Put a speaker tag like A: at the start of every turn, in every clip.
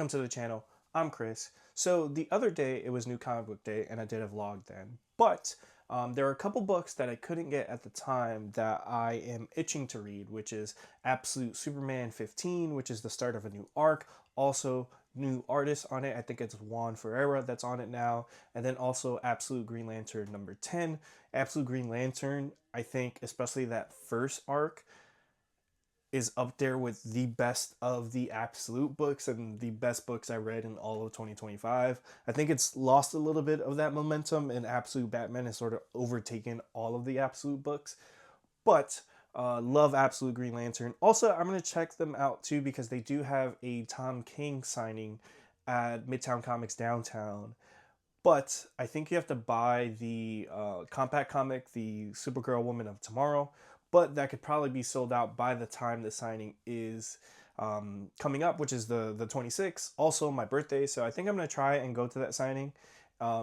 A: welcome to the channel. I'm Chris. So the other day it was New Comic Book Day and I did a vlog then, but there are a couple books that I couldn't get at the time that I am itching to read, which is Absolute Superman 15, which is the start of a new arc. Also, new artists on it. I think it's Juan Ferreira that's on it now. And then also Absolute Green Lantern number 10. Absolute Green Lantern, I think, especially that first arc, is up there with the best of the Absolute books and the best books I read in all of 2025. I think it's lost a little bit of that momentum, and Absolute Batman has sort of overtaken all of the Absolute books. But love Absolute Green Lantern. Also, I'm going to check them out too because they do have a Tom King signing at Midtown Comics downtown. But I think you have to buy the compact comic, the Supergirl Woman of Tomorrow. But that could probably be sold out by the time the signing is coming up, which is the 26th. Also, my birthday. So I think I'm going to try and go to that signing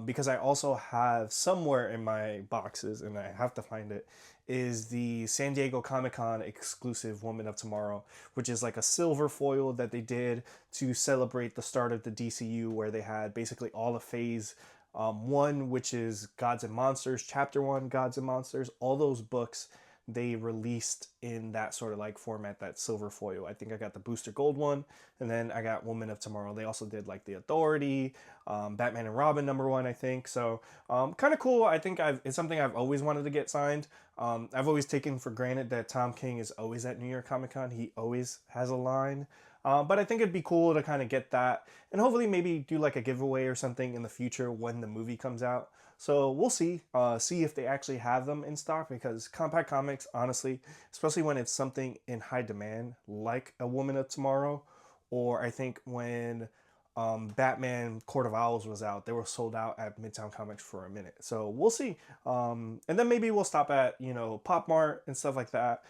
A: because I also have somewhere in my boxes, and I have to find it, is the San Diego Comic-Con exclusive Woman of Tomorrow, which is like a silver foil that they did to celebrate the start of the DCU, where they had basically all of Phase 1, which is Gods and Monsters, Chapter 1, Gods and Monsters, all those books they released in that sort of like format, that silver foil. I think I got the Booster Gold one, and then I got Woman of Tomorrow. They also did like the Authority, Batman and Robin #1, I think. So kind of cool. I think it's something I've always wanted to get signed. I've always taken for granted that Tom King is always at New York Comic Con. He always has a line. But I think it'd be cool to kind of get that and hopefully maybe do like a giveaway or something in the future when the movie comes out. So we'll see if they actually have them in stock, because compact comics, honestly, especially when it's something in high demand like a Woman of Tomorrow, or I think when Batman Court of Owls was out, they were sold out at Midtown Comics for a minute. So we'll see. And then maybe we'll stop at, Pop Mart and stuff like that.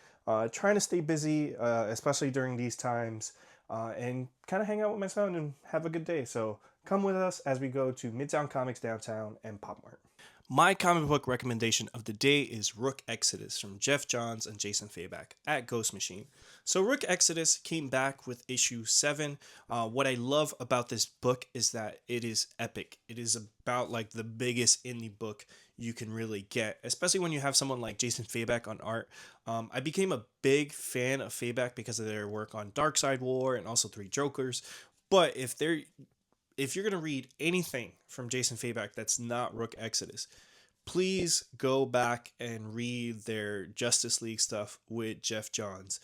A: Trying to stay busy, especially during these times, and kind of hang out with my son and have a good day. So come with us as we go to Midtown Comics downtown and Pop Mart. My comic book recommendation of the day is Rook Exodus from Jeff Johns and Jason Fabak at Ghost Machine. So Rook Exodus came back with issue 7. What I love about this book is that it is epic. It is about like the biggest indie book you can really get, especially when you have someone like Jason Fabak on art. I became a big fan of Fabak because of their work on Darkseid War and also Three Jokers. But if you're going to read anything from Jason Fabak that's not Rook Exodus, please go back and read their Justice League stuff with Jeff Johns.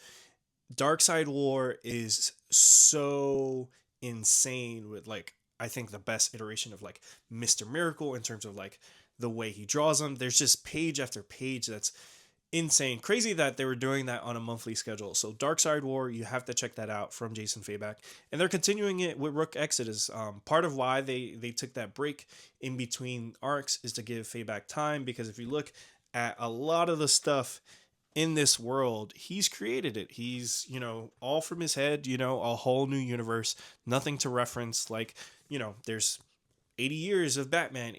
A: Darkseid War is so insane with, like, I think the best iteration of like Mr. Miracle in terms of like the way he draws them. There's just page after page that's insane. Crazy that they were doing that on a monthly schedule. So Darkseid War, you have to check that out from Jason Fabak. And they're continuing it with Rook Exodus. Part of why they took that break in between arcs is to give Fabak time, because if you look at a lot of the stuff in this world, he's created it. He's, all from his head, a whole new universe, nothing to reference. Like, there's 80 years of Batman,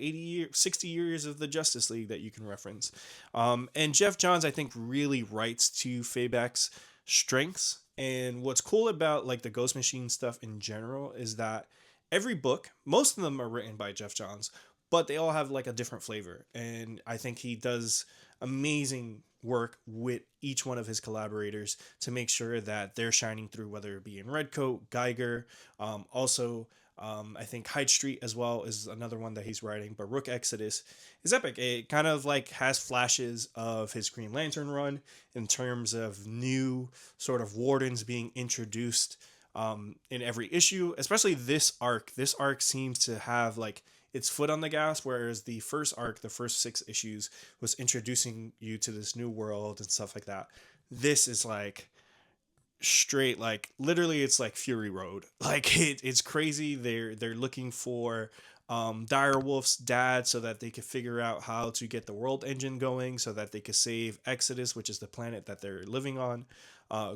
A: 60 years of the Justice League that you can reference. And Jeff Johns, I think, really writes to Fabak's strengths. And what's cool about like the Ghost Machine stuff in general is that every book, most of them are written by Jeff Johns, but they all have like a different flavor. And I think he does amazing work with each one of his collaborators to make sure that they're shining through, whether it be in Redcoat, Geiger, also I think Hyde Street as well is another one that he's writing. But Rook Exodus is epic. It kind of like has flashes of his Green Lantern run in terms of new sort of wardens being introduced in every issue, especially this arc. This arc seems to have like its foot on the gas, whereas the first arc, the first 6 issues, was introducing you to this new world and stuff like that. This is like straight, like literally it's like Fury Road. Like it's crazy. They're looking for Direwolf's dad so that they could figure out how to get the world engine going so that they could save Exodus, which is the planet that they're living on.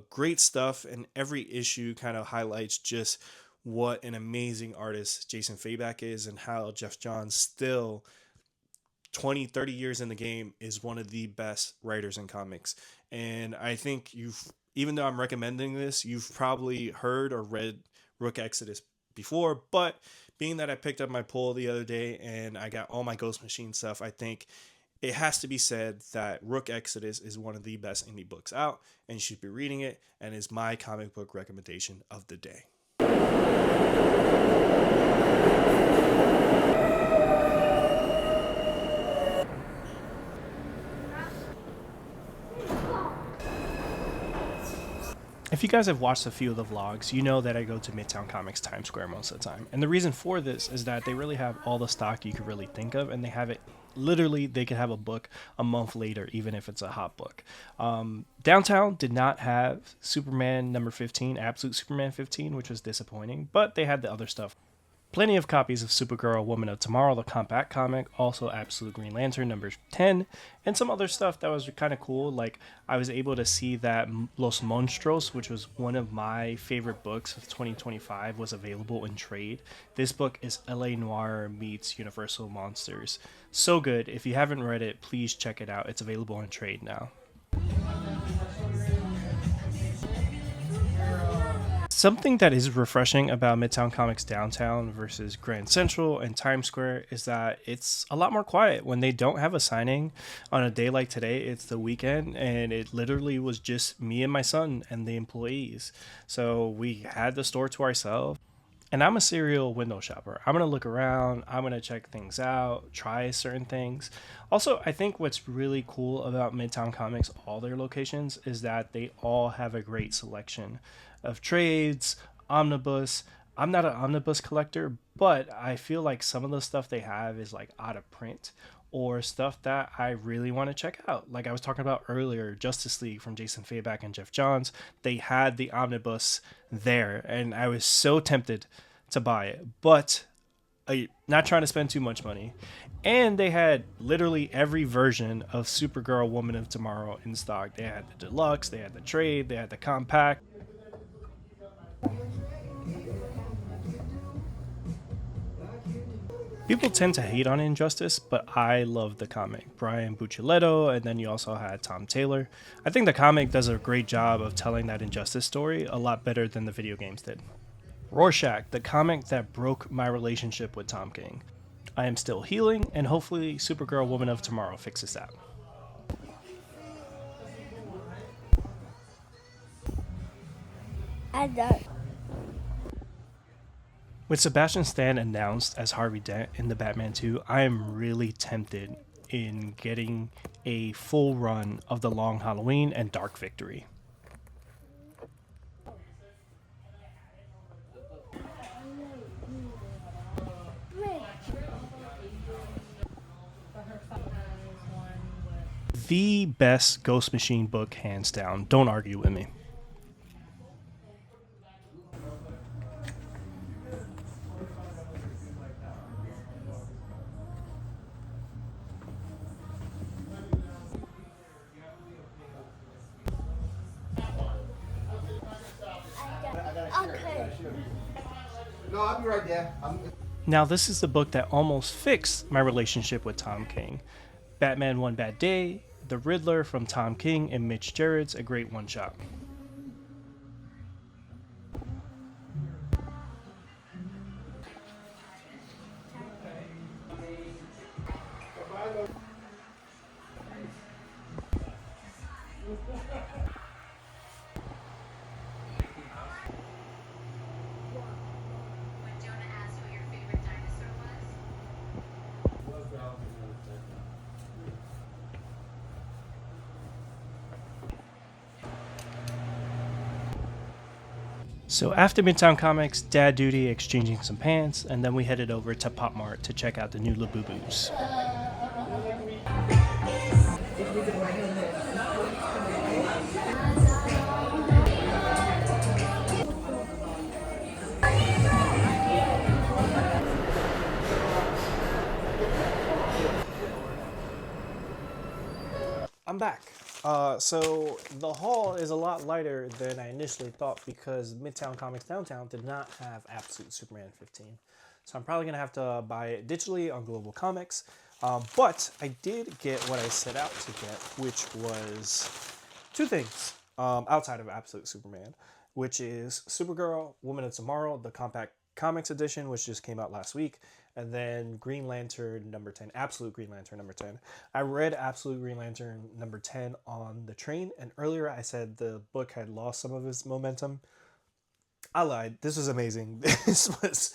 A: Great stuff, and every issue kind of highlights just what an amazing artist Jason Fabak is, and how Jeff Johns, still 20-30 years in the game, is one of the best writers in comics. And I think even though I'm recommending this, you've probably heard or read Rook Exodus before, but being that I picked up my pull the other day and I got all my Ghost Machine stuff, I think it has to be said that Rook Exodus is one of the best indie books out, and you should be reading it, and is my comic book recommendation of the day. If you guys have watched a few of the vlogs, you know that I go to Midtown Comics Times Square most of the time. And the reason for this is that they really have all the stock you could really think of, and they have it literally, they could have a book a month later, even if it's a hot book. Downtown did not have Superman number 15, Absolute Superman 15, which was disappointing, but they had the other stuff. Plenty of copies of Supergirl, Woman of Tomorrow, the compact comic, also Absolute Green Lantern number 10, and some other stuff that was kind of cool. Like, I was able to see that Los Monstruos, which was one of my favorite books of 2025, was available in trade. This book is LA Noir meets Universal Monsters. So good. If you haven't read it, please check it out. It's available in trade now. Something that is refreshing about Midtown Comics Downtown versus Grand Central and Times Square is that it's a lot more quiet when they don't have a signing on a day like today. It's the weekend, and it literally was just me and my son and the employees. So we had the store to ourselves. And I'm a serial window shopper. I'm going to look around. I'm going to check things out, try certain things. Also, I think what's really cool about Midtown Comics, all their locations, is that they all have a great selection of trades, omnibus. I'm not an omnibus collector, but I feel like some of the stuff they have is like out of print or stuff that I really want to check out. Like I was talking about earlier, Justice League from Jason Fayback and Jeff Johns, they had the omnibus there, and I was so tempted to buy it, but I'm not trying to spend too much money. And they had literally every version of Supergirl, Woman of Tomorrow in stock. They had the deluxe, they had the trade, they had the compact. People tend to hate on Injustice, but I love the comic. Brian Buccellato, and then you also had Tom Taylor. I think the comic does a great job of telling that Injustice story a lot better than the video games did. Rorschach, the comic that broke my relationship with Tom King. I am still healing, and hopefully Supergirl, Woman of Tomorrow fixes that. I don't. With Sebastian Stan announced as Harvey Dent in the Batman 2, I am really tempted in getting a full run of The Long Halloween and Dark Victory. The best Ghost Machine book, hands down. Don't argue with me. Okay. No, I'll be right there. Now, this is the book that almost fixed my relationship with Tom King. Batman One Bad Day, The Riddler from Tom King and Mitch Gerrard's a great one-shot. So after Midtown Comics, dad duty, exchanging some pants, and then we headed over to Pop Mart to check out the new Labubus. I'm back. So the haul is a lot lighter than I initially thought because Midtown Comics Downtown did not have Absolute Superman 15. So I'm probably going to have to buy it digitally on Global Comics. But I did get what I set out to get, which was two things outside of Absolute Superman, which is Supergirl, Woman of Tomorrow, the compact Comics edition, which just came out last week, and then Green Lantern number 10, Absolute Green Lantern number 10. I read Absolute Green Lantern number 10 on the train, and earlier I said the book had lost some of its momentum. I lied. This was amazing. This was,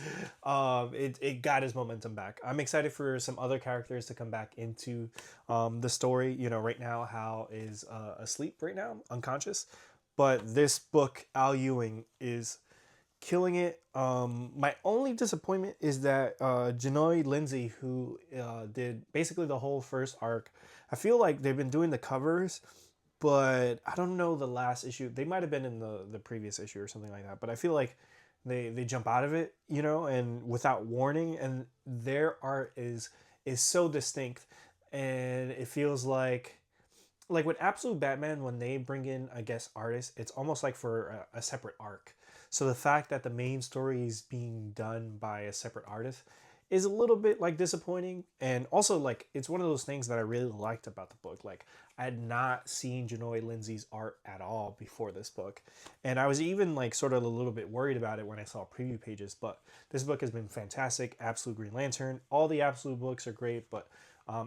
A: it got his momentum back. I'm excited for some other characters to come back into the story. You know, right now Hal is asleep right now, unconscious. But this book, Al Ewing, is killing it. My only disappointment is that Janoy Lindsay, who did basically the whole first arc, I feel like they've been doing the covers, but I don't know the last issue. They might have been in the previous issue or something like that. But I feel like they jump out of it, you know, and without warning, and their art is so distinct, and it feels like with Absolute Batman, when they bring in, I guess, artists, it's almost like for a separate arc. So the fact that the main story is being done by a separate artist is a little bit like disappointing. And also, like, it's one of those things that I really liked about the book. Like, I had not seen Janoy Lindsay's art at all before this book. And I was even like sort of a little bit worried about it when I saw preview pages. But this book has been fantastic. Absolute Green Lantern. All the Absolute books are great, but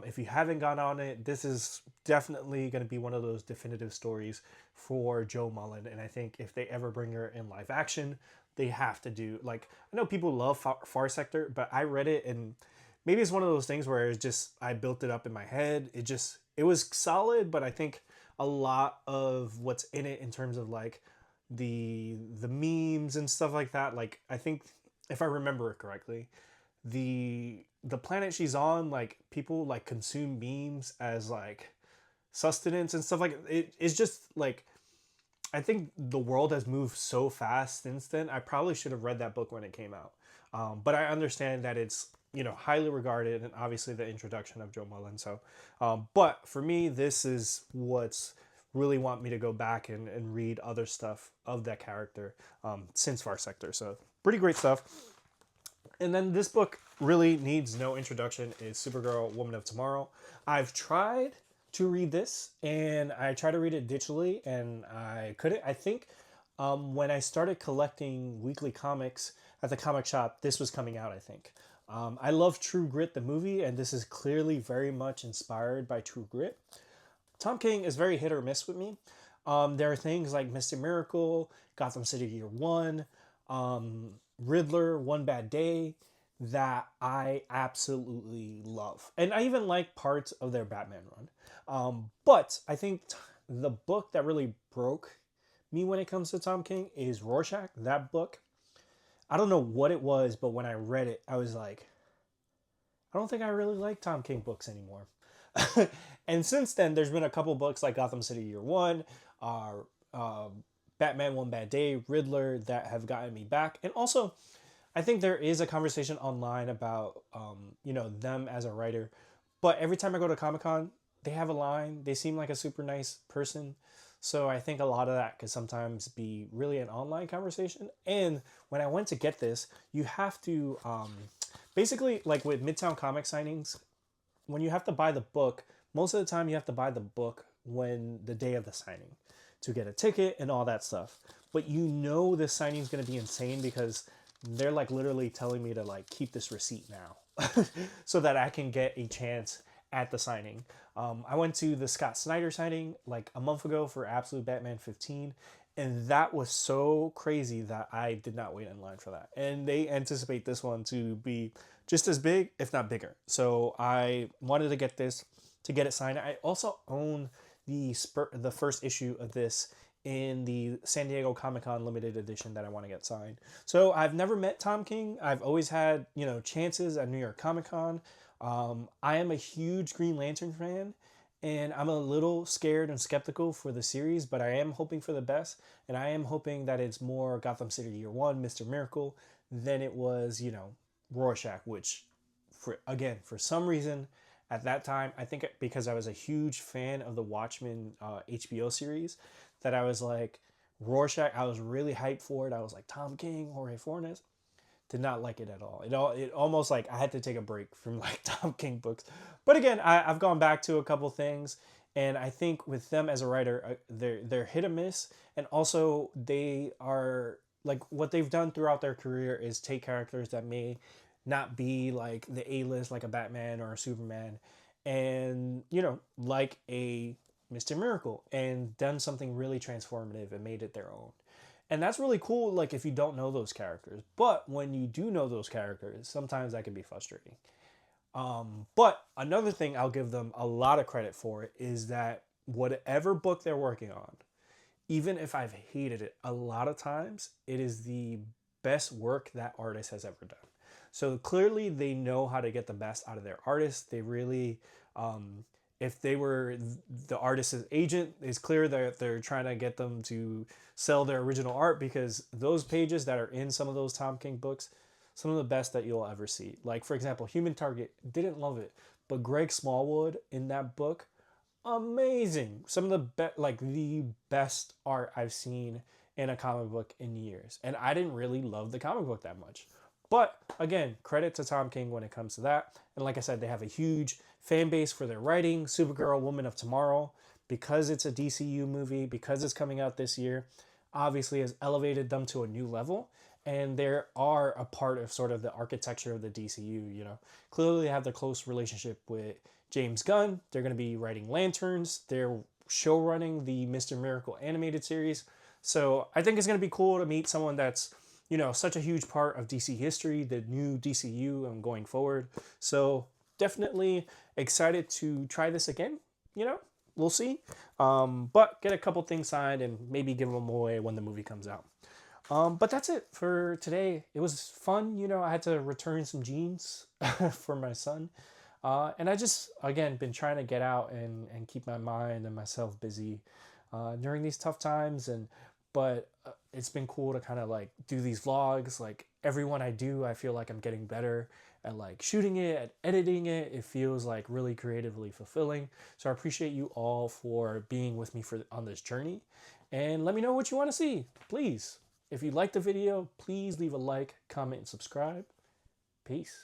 A: if you haven't gone on it, this is definitely going to be one of those definitive stories for Joe Mullen. And I think if they ever bring her in live action, they have to do, like, I know people love Far Sector, but I read it and maybe it's one of those things where it's just, I built it up in my head. It was solid, but I think a lot of what's in it in terms of like the memes and stuff like that, like, I think if I remember it correctly, the planet she's on, like, people like consume memes as like sustenance and stuff like it's just like, I think the world has moved so fast since then. I probably should have read that book when it came out, but I understand that it's, you know, highly regarded, and obviously the introduction of Joe Mullen. So but for me, this is what's really want me to go back and read other stuff of that character since Far Sector. So pretty great stuff. And then this book really needs no introduction, is Supergirl, Woman of Tomorrow. I've tried to read this, and I tried to read it digitally, and I couldn't. I think when I started collecting weekly comics at the comic shop, this was coming out, I think. I love True Grit, the movie, and this is clearly very much inspired by True Grit. Tom King is very hit or miss with me. There are things like Mr. Miracle, Gotham City Year One, Riddler, One Bad Day, that I absolutely love. And I even like parts of their Batman run. But I think the book that really broke me when it comes to Tom King is Rorschach. That book, I don't know what it was, but when I read it, I was like, I don't think I really like Tom King books anymore. And since then, there's been a couple books like Gotham City Year One, Batman One Bad Day, Riddler, that have gotten me back. And also, I think there is a conversation online about, you know, them as a writer. But every time I go to Comic-Con, they have a line. They seem like a super nice person. So I think a lot of that could sometimes be really an online conversation. And when I went to get this, you have to, basically, like with Midtown Comics signings, when you have to buy the book, most of the time you have to buy the book when the day of the signing to get a ticket and all that stuff. But you know this signing is going to be insane because they're like literally telling me to like keep this receipt now so that I can get a chance at the signing. I went to the Scott Snyder signing like a month ago for Absolute Batman 15, and that was so crazy that I did not wait in line for that. And they anticipate this one to be just as big, if not bigger. So I wanted to get this to get it signed. I also own the first issue of this in the San Diego Comic-Con limited edition that I want to get signed. So I've never met Tom King. I've always had, you know, chances at New York Comic-Con. I am a huge Green Lantern fan, and I'm a little scared and skeptical for the series, but I am hoping for the best, and I am hoping that it's more Gotham City Year One, Mr. Miracle, than it was, you know, Rorschach, which, for some reason, at that time, I think because I was a huge fan of the Watchmen HBO series, that I was like, Rorschach, I was really hyped for it. I was like, Tom King, Jorge Fornes. Did not like it at all. It almost like I had to take a break from like Tom King books. But again, I've gone back to a couple things, and I think with them as a writer, they're hit or miss, and also they are like what they've done throughout their career is take characters that may not be like the A-list, like a Batman or a Superman, and like a Mr. Miracle, and done something really transformative and made it their own. And that's really cool, like if you don't know those characters. But when you do know those characters, sometimes that can be frustrating. But another thing I'll give them a lot of credit for is that whatever book they're working on, even if I've hated it, a lot of times it is the best work that artist has ever done. So clearly they know how to get the best out of their artists. They really, if they were the artist's agent, it's clear that they're trying to get them to sell their original art, because those pages that are in some of those Tom King books, some of the best that you'll ever see. Like, for example, Human Target, didn't love it, but Greg Smallwood in that book, amazing. Some of the best art I've seen in a comic book in years. And I didn't really love the comic book that much. But again, credit to Tom King when it comes to that. And like I said, they have a huge fan base for their writing. Supergirl, Woman of Tomorrow, because it's a DCU movie, because it's coming out this year, obviously has elevated them to a new level. And they are a part of sort of the architecture of the DCU. Clearly they have the close relationship with James Gunn. They're going to be writing Lanterns. They're show running the Mr. Miracle animated series. So I think it's going to be cool to meet someone that's, such a huge part of DC history, the new DCU and going forward. So definitely excited to try this again. We'll see. But get a couple things signed and maybe give them away when the movie comes out. But that's it for today. It was fun. I had to return some jeans for my son. And I just, again, been trying to get out and keep my mind and myself busy during these tough times. But it's been cool to kind of like do these vlogs. Like every one I do, I feel like I'm getting better at like shooting it, at editing it. It feels like really creatively fulfilling. So I appreciate you all for being with me on this journey. And let me know what you want to see, please. If you liked the video, please leave a like, comment, and subscribe. Peace.